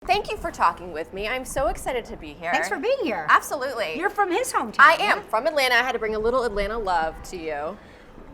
Thank you for talking with me. I'm so excited to be here. Thanks for being here. Absolutely. You're from his hometown. I am from Atlanta. I had to bring a little Atlanta love to you.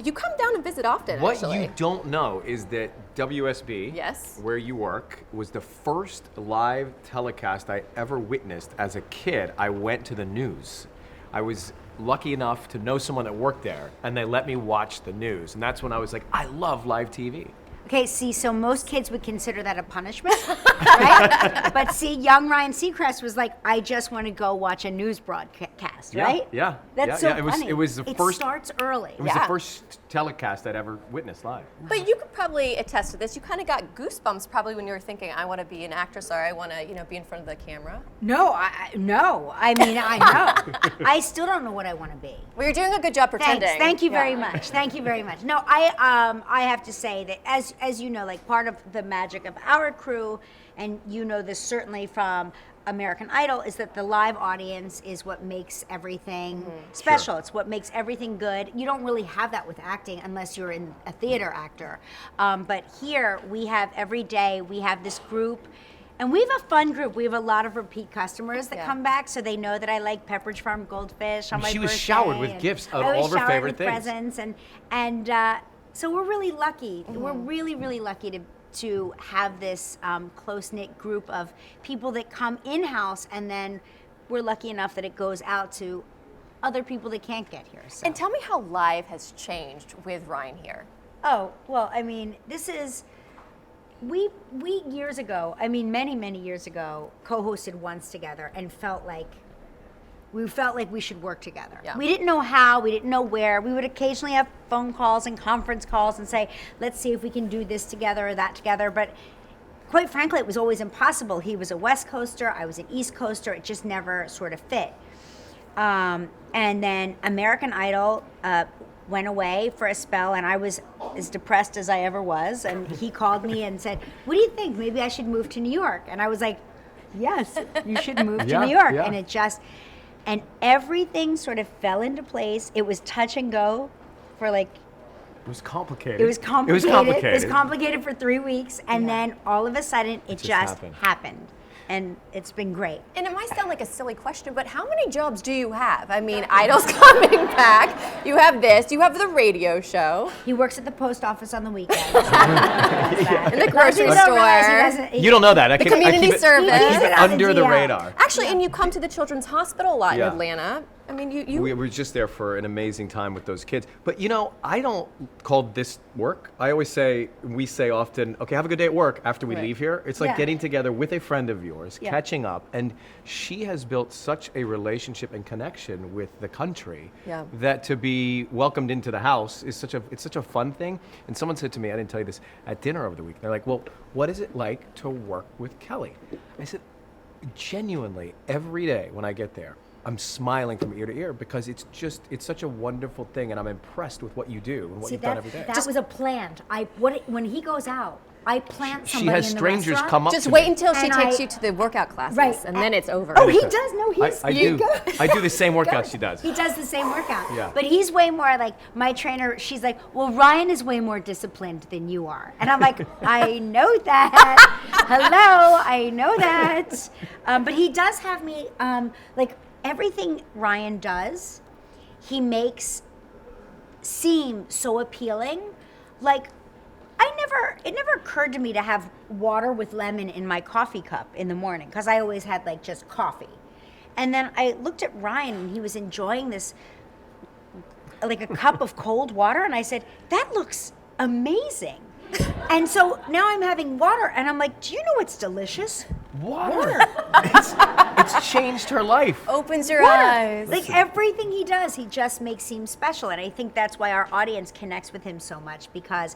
You come down and visit often, What actually. you don't know is that WSB, Yes. where you work, was the first live telecast I ever witnessed as a kid. I went to the news. I was lucky enough to know someone that worked there, and they let me watch the news. And that's when I was like, I love live TV. Okay, see, so most kids would consider that a punishment, right? But see, young Ryan Seacrest was like, I just want to go watch a news broadcast, right? Yeah. That's yeah, so yeah. funny. It was the first. It starts early. It was the first telecast I'd ever witnessed live. But you could probably attest to this. You kind of got goosebumps probably when you were thinking, I want to be an actress or I want to, be in front of the camera. No, I know. I still don't know what I want to be. Well, you're doing a good job pretending. Thanks. Thank you very much. Thank you very much. No, I have to say that as you know, like part of the magic of our crew, and you know this certainly from American Idol, is that the live audience is what makes everything special. Sure. It's what makes everything good. You don't really have that with acting unless you're in a theater actor. But here we have every day, we have this group. And we have a fun group. We have a lot of repeat customers that come back, so they know that I like Pepperidge Farm goldfish on my birthday. She was showered with gifts of all of her favorite things. Presents, and so we're really lucky. We're really, really lucky to have this close-knit group of people that come in-house, and then we're lucky enough that it goes out to other people that can't get here. So. And tell me how live has changed with Ryan here. Oh, well, I mean, this is... We years ago, I mean many years ago, co-hosted once together and felt like we should work together. Yeah. We didn't know how, we didn't know where. We would occasionally have phone calls and conference calls and say, let's see if we can do this together or that together. But quite frankly, it was always impossible. He was a West Coaster, I was an East Coaster. It just never sort of fit. And then American Idol went away for a spell, and I was as depressed as I ever was. And he called me and said, what do you think? Maybe I should move to New York. And I was like, yes, you should move to New York. Yeah. And everything sort of fell into place. It was touch and go for like... It was complicated. It was complicated. It was complicated for 3 weeks. And then all of a sudden, it just happened. And it's been great. And it might sound like a silly question, but how many jobs do you have? I mean, Idol's coming back. You have this. You have the radio show. He works at the post office on the weekends. In the grocery store. You don't know that. The community service. He's under the radar. Actually, and you come to the Children's Hospital a lot in Atlanta. I mean, We were just there for an amazing time with those kids. But I don't call this work. I always say, we say often, okay, have a good day at work after we leave here. It's like getting together with a friend of yours, catching up. And she has built such a relationship and connection with the country that to be welcomed into the house is such a fun thing. And someone said to me, I didn't tell you this, at dinner over the week, they're like, well, what is it like to work with Kelly? I said, genuinely, every day when I get there, I'm smiling from ear to ear because it's such a wonderful thing, and I'm impressed with what you do and what you've done every day. That was a plant. When he goes out, I plant somebody She has in the strangers restaurant. come up just to wait me. until she takes you to the workout classes, and then it's over. Oh, he does? No, he's... I do the same workout she does. He does the same workout. Yeah. But he's way more like, my trainer, she's like, well, Ryan is way more disciplined than you are. And I'm like, I know that. Hello, I know that. But he does have me, like, everything Ryan does, he makes seem so appealing. Like, it never occurred to me to have water with lemon in my coffee cup in the morning, because I always had like just coffee. And then I looked at Ryan and he was enjoying this, like a cup of cold water, and I said, that looks amazing. And so now I'm having water, and I'm like, do you know what's delicious? Water. It's changed her life. Opens your Water. eyes. Like everything he does, he just makes seem special. And I think that's why our audience connects with him so much, because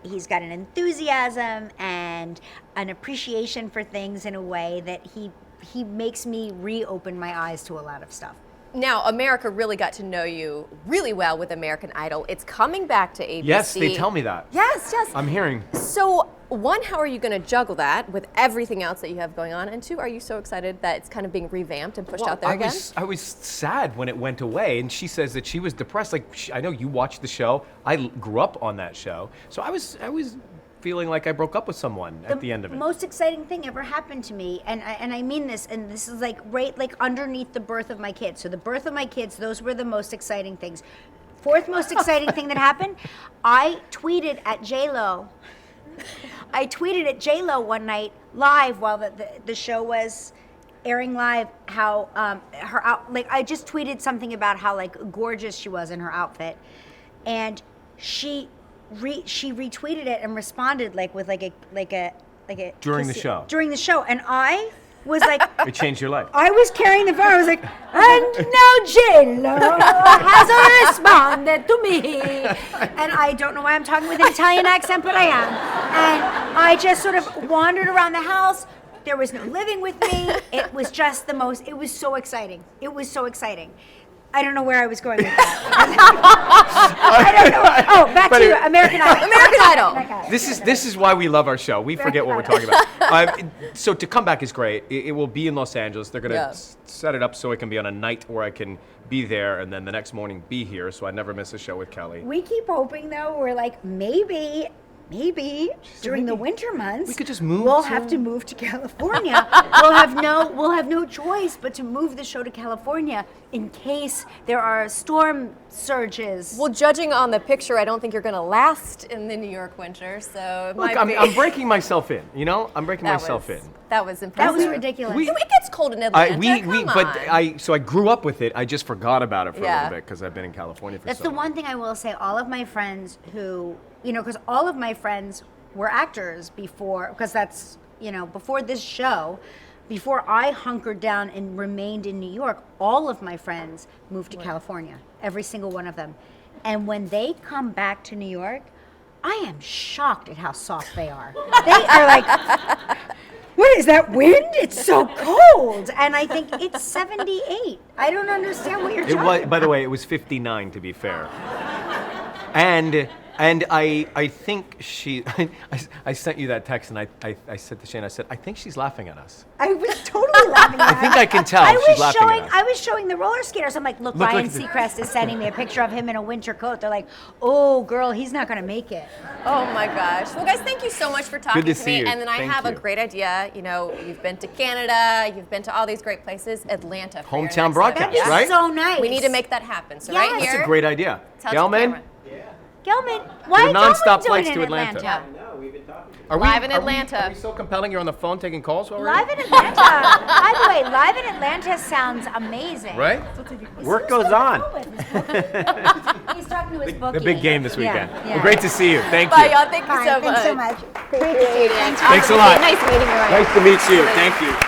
he's got an enthusiasm and an appreciation for things in a way that he makes me reopen my eyes to a lot of stuff. Now, America really got to know you really well with American Idol. It's coming back to ABC. Yes, they tell me that. Yes. I'm hearing. So, one, how are you going to juggle that with everything else that you have going on? And two, are you so excited that it's kind of being revamped and pushed out there again? I was sad when it went away, and she says that she was depressed. Like, I know you watched the show. I grew up on that show. So I was feeling like I broke up with someone at the end of it. The most exciting thing ever happened to me, and I mean this, and this is like right like underneath the birth of my kids. So the birth of my kids, those were the most exciting things. Fourth most exciting thing that happened, I tweeted at J-Lo. I tweeted at J-Lo one night live while the show was airing live, how I just tweeted something about how like gorgeous she was in her outfit, and she retweeted it and responded like with like a During the show. During the show, and I was like, It changed your life. I was carrying the phone. I was like, and now J-Lo has responded to me. And I don't know why I'm talking with an Italian accent, but I am. And I just sort of wandered around the house. There was no living with me. It was just it was so exciting. It was so exciting. I don't know where I was going with that. I don't know. Oh, back to American Idol. American Idol. This is why we love our show. We forget what we're talking about. So to come back is great. It will be in Los Angeles. They're going to set it up so it can be on a night where I can be there and then the next morning be here, so I never miss a show with Kelly. We keep hoping though. We're like maybe during the winter months we could just move. We'll have to move to California. we'll have no choice but to move the show to California in case there are storm surges. Well, judging on the picture, I don't think you're going to last in the New York winter, so it Look, might be. I'm breaking myself in. You know, I'm breaking myself in. That was impressive. That was ridiculous. It gets cold in Atlanta. Come on. So I grew up with it. I just forgot about it for a little bit because I've been in California for That's so the long. one thing I will say. All of my friends who, because all of my friends were actors before, because that's, before this show, before I hunkered down and remained in New York, all of my friends moved to California, every single one of them. And when they come back to New York, I am shocked at how soft they are. They are like, what is that wind? It's so cold. And I think it's 78. I don't understand what you're talking about. By the way, it was 59 to be fair. And I think I sent you that text and I said to Shane, I said, I think she's laughing at us. I was totally laughing at her. I think I can tell she's laughing at us. I was showing the roller skaters. I'm like, look Ryan Seacrest is sending me a picture of him in a winter coat. They're like, oh, girl, he's not going to make it. Oh, my gosh. Well, guys, thank you so much for talking Good to to see me. you. And then I Thank have a you. great idea. You've been to Canada. You've been to all these great places. Atlanta. For your Hometown next broadcast, event. right? So nice. We need to make that happen. So Yes. right here. That's a great idea. tell the Gelman, camera. Gelman, why Your don't nonstop we do flights it in to Atlanta. No, we've been talking. Live in Atlanta. Are we so compelling? You're on the phone taking calls while we're Live here? in Atlanta. By the way, live in Atlanta sounds amazing. Right? Work goes on. He's talking to his bookie. The big game this weekend. Yeah. Well, great to see you. Thank Bye, you. y'all. Thank you Fine, so thanks so much. much. Great to see you, Dan. Thanks a lot. Nice meeting you, Ryan. Nice to meet you. Thank you.